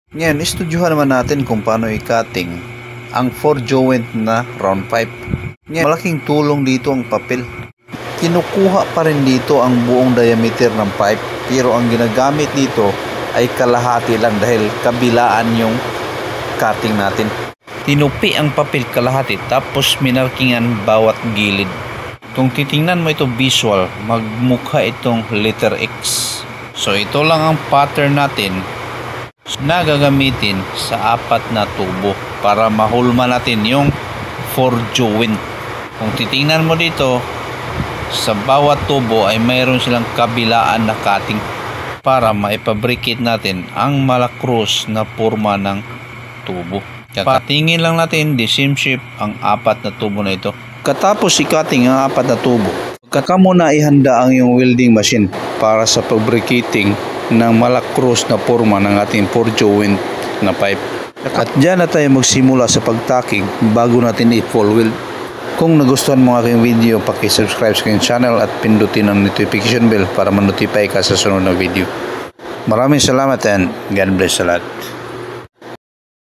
Ngayon, istudyuhan naman natin kung paano i-cutting ang 4 joint na round pipe. Ngayon, malaking tulong dito ang papel. Kinukuha pa rin dito ang buong diameter ng pipe, pero ang ginagamit dito ay kalahati lang dahil kabilaan yung cutting natin. Tinupi ang papel kalahati tapos minarkingan bawat gilid. Kung titingnan mo ito visual, magmukha itong letter X. So ito lang ang pattern natin na gagamitin sa 4 na tubo para mahulma natin yung 4 joint. Kung titingnan mo dito, sa bawat tubo ay mayroon silang kabilaan na cutting para maipabricate natin ang malakrus na forma ng tubo. Patingin lang natin the same shape ang 4 na tubo na ito. Katapos i-cutting ang 4 na tubo, kaka muna ihanda ang yung welding machine para sa fabricating ng malakrus na forma ng ating 4 joint na pipe. At dyan na tayo magsimula sa pagtaking bago natin i-full weld. Kung nagustuhan mo aking video, paki-subscribe sa aking channel at pindutin ang notification bell para ma-notify ka sa sunod na video. Maraming salamat and God bless sa lahat.